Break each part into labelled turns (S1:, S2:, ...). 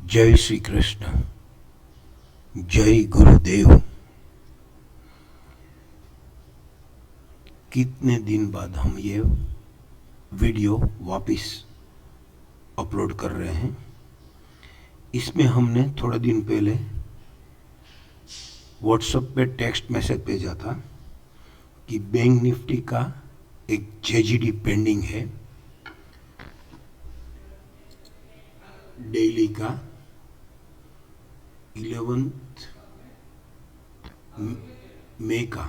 S1: जय श्री कृष्ण, जय गुरुदेव। कितने दिन बाद हम ये वीडियो वापस अपलोड कर रहे हैं। इसमें हमने थोड़ा दिन पहले व्हाट्सएप पे टेक्स्ट मैसेज भेजा था कि बैंक निफ्टी का एक जेजीडी पेंडिंग है डेली का 11 मई का।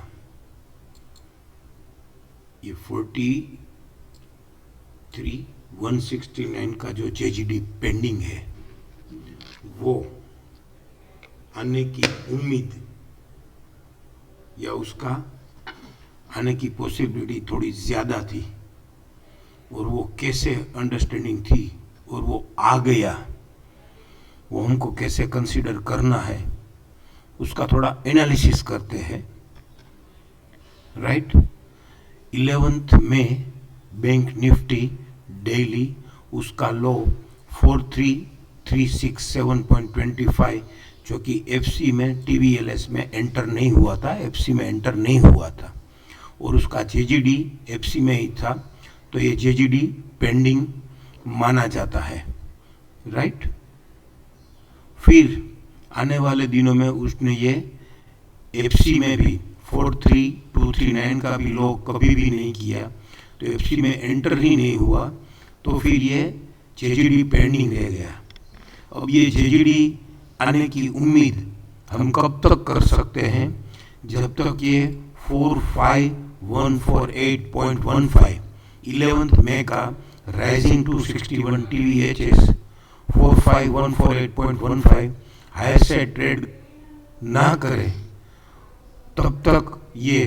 S1: ये 43,169 का जो जेजीडी पेंडिंग है वो आने की उम्मीद या उसका आने की पॉसिबिलिटी थोड़ी ज़्यादा थी, और वो कैसे अंडरस्टैंडिंग थी और वो आ गया, वो हमको कैसे कंसीडर करना है उसका थोड़ा एनालिसिस करते हैं। राइट, 11 में बैंक निफ्टी डेली उसका लो 43,367.25 जो कि एफसी में टीवीएलएस में एंटर नहीं हुआ था, एफसी में एंटर नहीं हुआ था, और उसका जेजीडी एफसी में ही था, तो ये जेजीडी पेंडिंग माना जाता है। राइट, फिर आने वाले दिनों में उसने ये एफसी में भी 43,239 का भी लो कभी भी नहीं किया, तो एफसी में एंटर ही नहीं हुआ, तो फिर ये जेजीडी पेंडिंग रह गया। अब ये जेजीडी आने की उम्मीद हम कब तक कर सकते हैं? जब तक ये 45,148.15 11 मई का राइजिंग टू 61 TVHS 45,148.15 हायर से ट्रेड ना करे, तब तक ये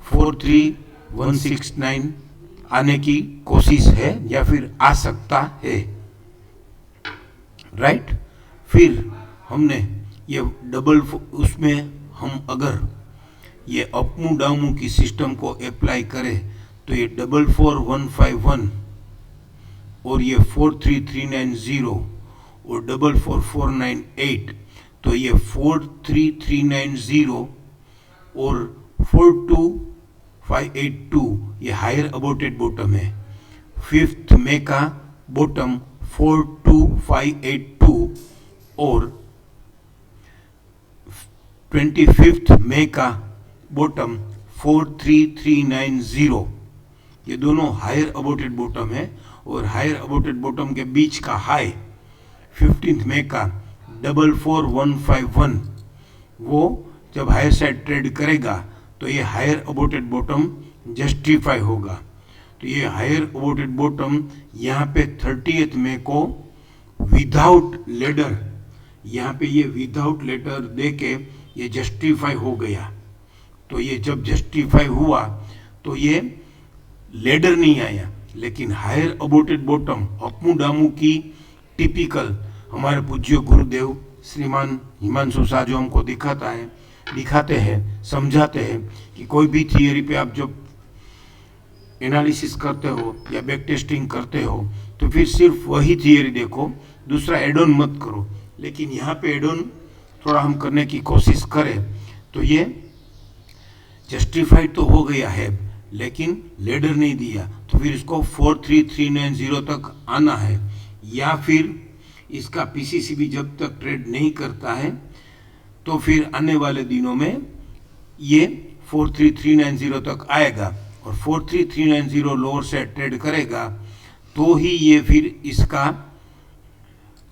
S1: 43,169 आने की कोशिश है या फिर आ सकता है। राइट, फिर हमने ये डबल उसमें हम अगर ये अपमू डाउनमू की सिस्टम को अप्लाई करें तो ये 44,151 और ये 43,390 और 44,498, तो ये 43,390 और 42,582 ये हायर अबोटेड बॉटम है। 5 मई का बॉटम 42,582 और 25 मई का बॉटम 43,390, ये दोनों हायर अबोटेड बॉटम है, और हायर अबोटेड बॉटम के बीच का हाई 15 मई का 44,151, वो जब हायर साइड ट्रेड करेगा तो ये हायर अबोटेड बॉटम जस्टिफाई होगा। तो ये हायर अबोटेड बॉटम यहाँ पे 30 मई को विदाउट लेडर, यहाँ पे ये विदाउट लेडर दे के ये जस्टिफाई हो गया। तो ये जब जस्टिफाई हुआ तो ये लेडर नहीं आया, लेकिन हायर अबोटेड बॉटम अपमू डामू की टिपिकल हमारे पूज्य गुरुदेव श्रीमान हिमांशु शाह जो हमको दिखाते हैं, समझाते हैं कि कोई भी थियरी पे आप जब एनालिसिस करते हो या बैक टेस्टिंग करते हो तो फिर सिर्फ वही थियरी देखो, दूसरा एड ऑन मत करो। लेकिन यहाँ पे एड ऑन थोड़ा हम करने की कोशिश करें तो ये जस्टिफाइड तो हो गया है लेकिन लेडर नहीं दिया, तो फिर इसको 43,390 तक आना है, या फिर इसका पीसीसी भी जब तक ट्रेड नहीं करता है तो फिर आने वाले दिनों में ये 43,390 तक आएगा, और 43,390 लोअर से ट्रेड करेगा तो ही ये फिर इसका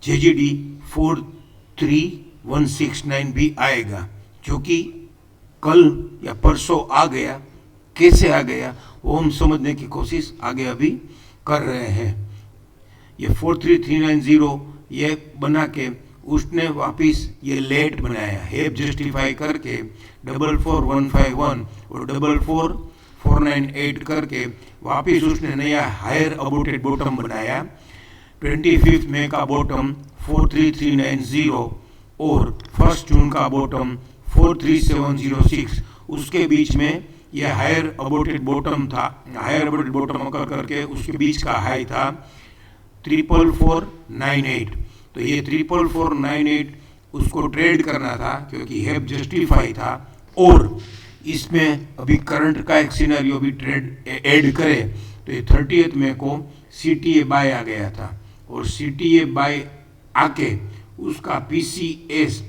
S1: जेजीडी 43,169 भी आएगा, जो कि कल या परसों आ गया। कैसे आ गया वो हम समझने की कोशिश आगे अभी कर रहे हैं। ये 43,390 ये बना के उसने वापिस ये लेट बनाया, हेप जस्टिफाई करके 44,151 और 44,498 करके वापिस उसने नया हायर अबोटेड बॉटम बनाया। 25 मई का बॉटम 43,390 और 1 जून का बॉटम 43,706, उसके बीच में ये हायर अबोटेड बॉटम था। हायर अबोटेड बॉटम करके उसके बीच का हाई था 44,498। तो ये 44498 उसको ट्रेड करना था क्योंकि हैव जस्टिफाई था, और इसमें अभी करंट का एक सिनेरियो भी ट्रेड ऐड करे तो ये 30 मई को CTA बाय आ गया था, और CTA बाय आके उसका PCS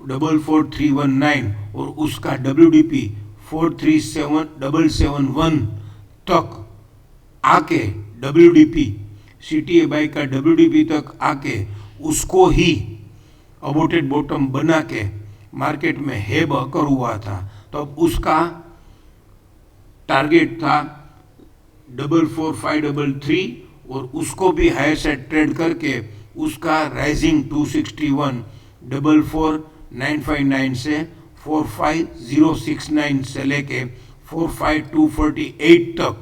S1: 44319 और उसका WDP 437771 तक आके WDP CTA बाय का WDP तक आके उसको ही अबोटेड बॉटम बना के मार्केट में हेब अकर हुआ था। तो अब उसका टारगेट था 44533 और उसको भी हायर साइड ट्रेड करके उसका राइजिंग 261 44959 से 45069 से लेके 45248 तक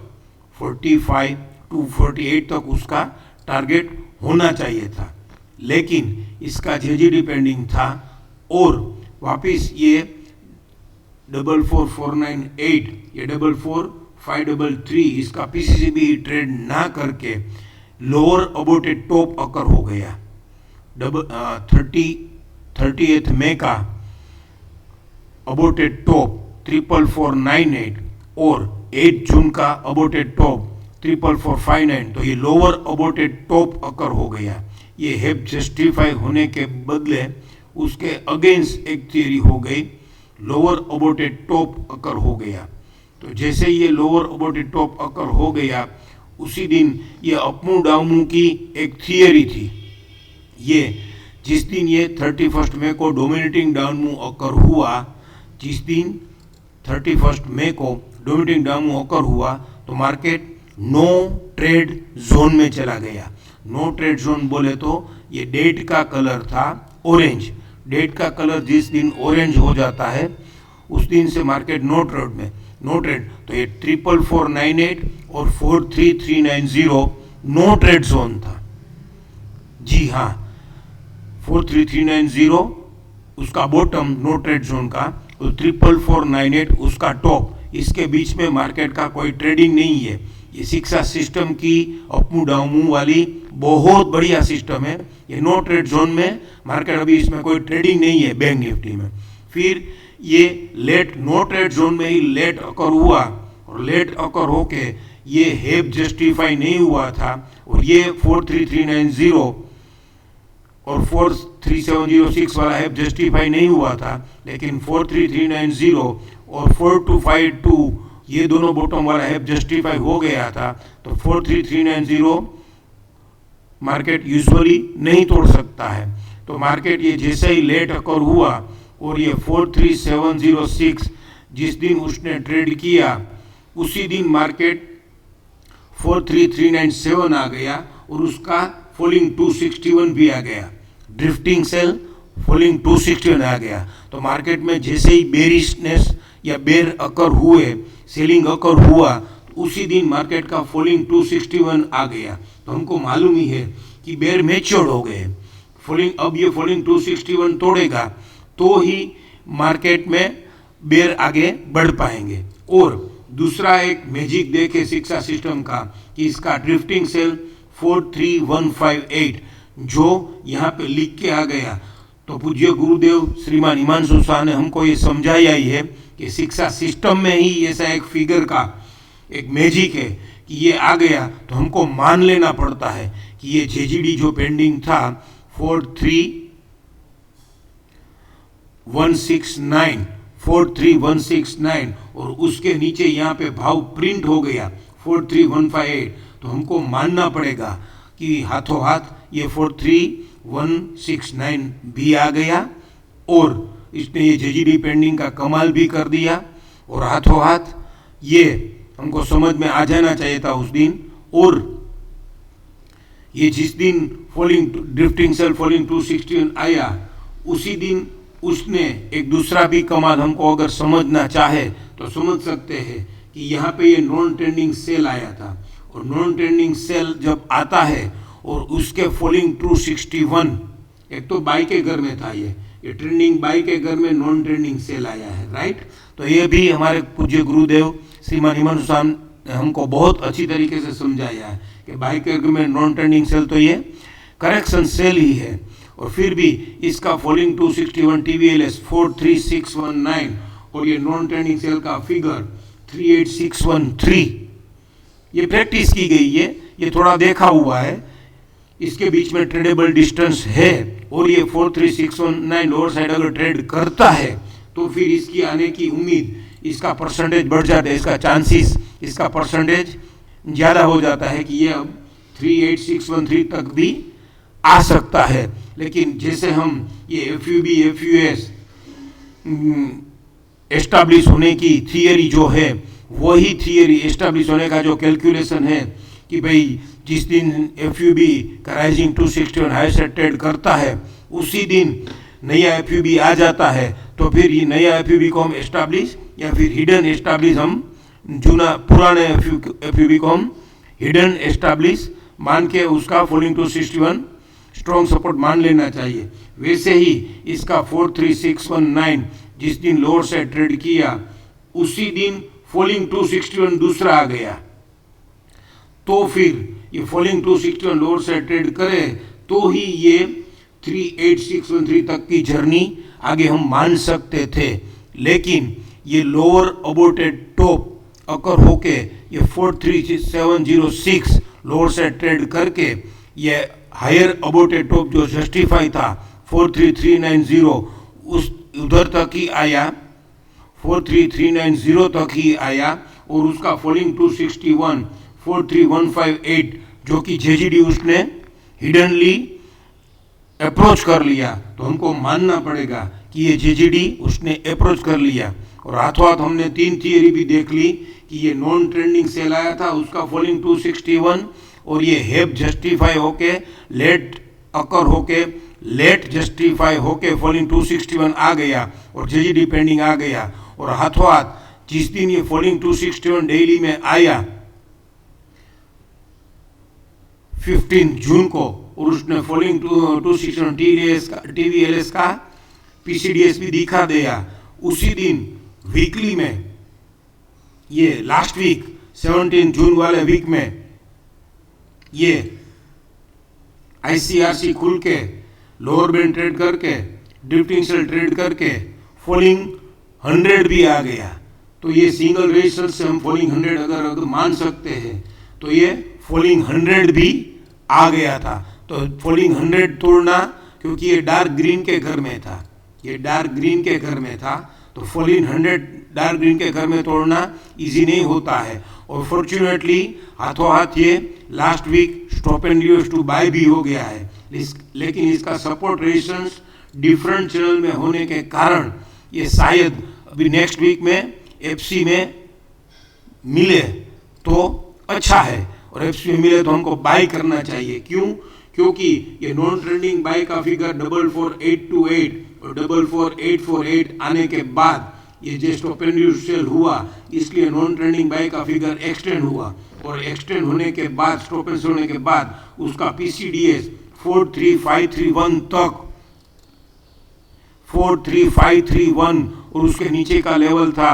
S1: 45248 तक उसका टारगेट होना चाहिए था, लेकिन इसका जेजीडी पेंडिंग था और वापिस ये 44498 ये 44533 इसका पीसीसीबी ट्रेड ना करके लोअर अबोटेड टॉप अकर हो गया। 30 मई का अबोटेड टॉप 44498 और 8 जून का अबोटेड टॉप 44459, तो ये लोअर अबोटेड टॉप अकर हो गया। ये हैव जस्टिफाई होने के बदले उसके अगेंस्ट एक थियरी हो गई, लोअर अबोटेड टॉप अकर हो गया। तो जैसे ये लोअर अबोटेड टॉप अकर हो गया उसी दिन ये अपमूव डाउनमूव की एक थियरी थी। ये जिस दिन ये 31 मई को डोमिनेटिंग डाउनमूव अकर हुआ, जिस दिन 31 मई को डोमिनेटिंग डाउनमूव अकर हुआ तो मार्केट नो ट्रेड जोन में चला गया। नो ट्रेड जोन बोले तो ये डेट का कलर था ऑरेंज। डेट का कलर जिस दिन ऑरेंज हो जाता है उस दिन से मार्केट नो ट्रेड में, नो ट्रेड। तो ये 44498 और 43390 नो ट्रेड जोन था। जी हाँ, 43390 उसका बॉटम नो ट्रेड जोन का और 44498 उसका टॉप। इसके बीच में मार्केट का कोई ट्रेडिंग नहीं है। ये शिक्षा सिस्टम की अपमू डाउनमू वाली बहुत बढ़िया सिस्टम है। ये नो ट्रेड जोन में मार्केट, अभी इसमें कोई ट्रेडिंग नहीं है बैंक निफ्टी में। फिर ये लेट नो ट्रेड जोन में ही लेट अकर हुआ और लेट अकर होके ये हैव जस्टिफाई नहीं हुआ था और ये 43390 और 43706 वाला हैव जस्टिफाई नहीं हुआ था, लेकिन 43390 और 4252 ये दोनों बॉटम वाला हैव जस्टिफाई हो गया था। तो 43390 मार्केट यूजुअली नहीं तोड़ सकता है। तो मार्केट ये जैसे ही लेट अकर हुआ और ये 43706 जिस दिन उसने ट्रेड किया उसी दिन मार्केट 43397 आ गया और उसका फॉलिंग 261 भी आ गया। ड्रिफ्टिंग सेल फॉलिंग 261 आ गया। तो मार्केट में जैसे ही बेरिशनेस या बेर अकर हुए, सेलिंग अकर हुआ, तो उसी दिन मार्केट का फॉलिंग 261 आ गया। तो हमको मालूम ही है कि बेर मैच्योर्ड हो गए। फॉलिंग, अब ये फॉलिंग 261 तोड़ेगा तो ही मार्केट में बेर आगे बढ़ पाएंगे। और दूसरा एक मैजिक देखे शिक्षा सिस्टम का कि इसका ड्रिफ्टिंग सेल 43158 जो यहाँ पे लिख के आ गया। तो पूज्य गुरुदेव श्रीमान हिमांशु शाह ने हमको ये समझाया ही है कि शिक्षा सिस्टम में ही ऐसा एक फिगर का एक मैजिक है कि ये आ गया। तो हमको मान लेना पड़ता है कि ये जेजीडी जो पेंडिंग था 43169 और उसके नीचे यहाँ पे भाव प्रिंट हो गया 43158। तो हमको मानना पड़ेगा कि हाथों हाथ ये 43169 भी आ गया और इसने ये जेजीडी पेंडिंग का कमाल भी कर दिया। और हाथों हाथ ये हमको समझ में आ जाना चाहिए था उस दिन। और ये जिस दिन फॉलिंग ड्रिफ्टिंग सेल फॉलिंग 261 आया उसी दिन उसने एक दूसरा भी कमाल हमको अगर समझना चाहे तो समझ सकते हैं कि यहाँ पे ये नॉन ट्रेंडिंग सेल आया था। और नॉन ट्रेंडिंग सेल जब आता है और उसके फॉलिंग 261, एक तो बाई के घर में था, ये ट्रेंडिंग बाई के घर में नॉन ट्रेंडिंग सेल आया है, राइट। तो ये भी हमारे पूज्य गुरुदेव श्रीमान हिमांशु शाह ने हमको बहुत अच्छी तरीके से समझाया है कि बाई के में नॉन ट्रेंडिंग सेल तो ये करेक्शन सेल ही है, और फिर भी इसका फॉलिंग 261 TVLS 43619 और ये नॉन ट्रेंडिंग सेल का फिगर 38613, ये प्रैक्टिस की गई है, ये थोड़ा देखा हुआ है, इसके बीच में ट्रेडेबल डिस्टेंस है, और ये 43619 लोअर साइड अगर ट्रेड करता है तो फिर इसकी आने की उम्मीद, इसका परसेंटेज बढ़ जाता है, इसका चांसेस, इसका परसेंटेज ज़्यादा हो जाता है कि ये अब 38613 तक भी आ सकता है। लेकिन जैसे हम ये FUB FUS एस्टैब्लिश होने की थियरी जो है, वही थियरी एस्टैब्लिश होने का जो कैलकुलेशन है कि भाई जिस दिन FUB का राइजिंग 261 हाई से ट्रेड करता है उसी दिन नया FUB आ जाता है, तो फिर ये नया FUB को हम एस्टैब्लिश या फिर हिडन एस्टैब्लिश, हम पुराने FUB को हम हिडन एस्टैब्लिश मान के उसका फॉलिंग 261 स्ट्रॉन्ग सपोर्ट मान लेना चाहिए। वैसे ही इसका 43619 जिस दिन लोअर से ट्रेड किया उसी दिन फॉलिंग 261 दूसरा आ गया, तो फिर ये फॉलिंग 261 लोअर से ट्रेड करे तो ही ये 38613 तक की जर्नी आगे हम मान सकते थे। लेकिन ये लोअर अबोटेड टॉप अकर होके ये 43706 लोअर से ट्रेड करके ये हायर अबोटेड टॉप जो जस्टिफाई था 43390 उस उधर तक ही आया, 43390 तक ही आया, और उसका फॉलिंग 261 43158 जो कि JGD उसने हिडनली अप्रोच कर लिया, तो हमको मानना पड़ेगा कि ये JGD उसने अप्रोच कर लिया। और हाथों हाथ हमने तीन थियरी भी देख ली कि ये नॉन ट्रेंडिंग सेल आया था, उसका फॉलिंग 261, और ये हैव जस्टिफाई होके लेट अकर होके लेट जस्टिफाई होके फॉलिंग 261 आ गया और JGD पेंडिंग आ गया। और हाथों हाथ जिस दिन ये फॉलिंग 261 डेली में आया 15 जून को, और उसने फॉलिंग 261 TVLS का PCDS भी दिखा दिया, उसी दिन वीकली में ये लास्ट वीक 17 जून वाले वीक में ये ICRC खुल के लोअर बैंड ट्रेड करके ड्रिफ्टिंग सेल ट्रेड करके फॉलिंग 100 भी आ गया। तो ये सिंगल रेजिस्टेंस से हम फॉलिंग 100 अगर मान सकते हैं तो ये फॉलिंग 100 भी आ गया था। तो फॉलिंग 100 तोड़ना, क्योंकि ये डार्क ग्रीन के घर में था, ये डार्क ग्रीन के घर में था, तो फॉलिंग 100 डार्क ग्रीन के घर में तोड़ना इजी नहीं होता है। और फॉर्चुनेटली हाथों हाथ ये last week stop and use to buy भी हो गया है, लेकिन इसका सपोर्ट रेजिस्टेंस डिफरेंट चैनल में होने के कारण ये शायद अभी नेक्स्ट वीक में FC में मिले तो अच्छा है, और FC में मिले तो हमको बाय करना चाहिए। क्यों? क्योंकि ये नॉन ट्रेंडिंग बाय का फिगर 44828 और 44848 आने के बाद ये जो स्टॉप एंड यूज सेल हुआ, इसलिए नॉन ट्रेंडिंग बाय का फिगर एक्सटेंड हुआ, और एक्सटेंड होने के बाद स्टॉप एंड होने के बाद उसका PCDS 43531 तक 43531 और उसके नीचे का लेवल था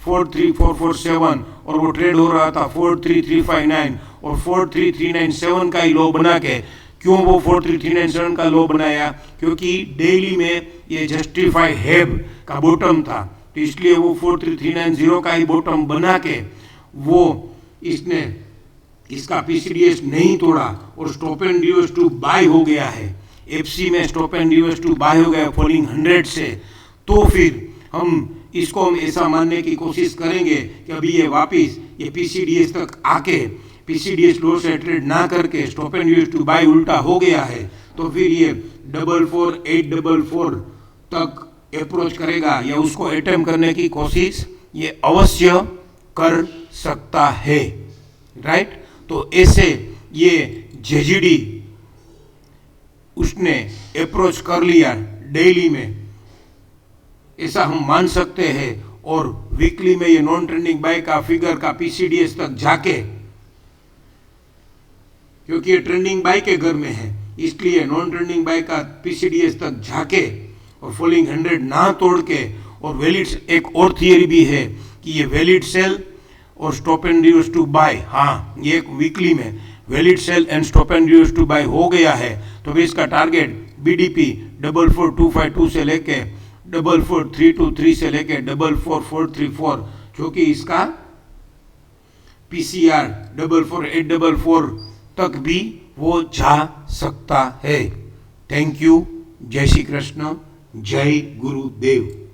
S1: 43447 और वो ट्रेड हो रहा था 43359 और 43397 का ही लो बना के। क्यों वो 43397 का लो बनाया? क्योंकि डेली में ये जस्टिफाई हैव का बॉटम था, तो इसलिए वो 43390 का ही बॉटम बना के वो इसने इसका PCDS नहीं तोड़ा और stop and use to buy हो गया है। FC में stop and use to buy हो गया फॉलिंग 100 से। तो फिर हम इसको हम ऐसा मानने की कोशिश करेंगे कि अभी ये वापिस ये PCDS तक आके PCDS लो से ट्रेड ना करके stop and use to buy उल्टा हो गया है, तो फिर ये 44844 तक अप्रोच करेगा या उसको अटेम्प्ट करने की कोशिश ये अवश्य कर सकता है, राइट। तो ऐसे ये JGD उसने अप्रोच कर लिया डेली में, ऐसा हम मान सकते हैं। और वीकली में ये नॉन ट्रेंडिंग बाय का फिगर का PCDS तक जाके, क्योंकि ये ट्रेंडिंग बाय के घर में है इसलिए नॉन ट्रेंडिंग बाय का PCDS तक जाके और फॉलिंग 100 ना तोड़ के, और वैलिड एक और थियरी भी है कि ये वैलिड सेल और stop and use to buy, हाँ ये एक वीकली में valid sale and stop and use to buy हो गया है, तो फिर इसका टारगेट BDP 44252 से लेके 44323 से लेके 44434, जो कि इसका PCR 44844 तक भी वो जा सकता है। Thank you. जय श्री कृष्ण, जय गुरुदेव।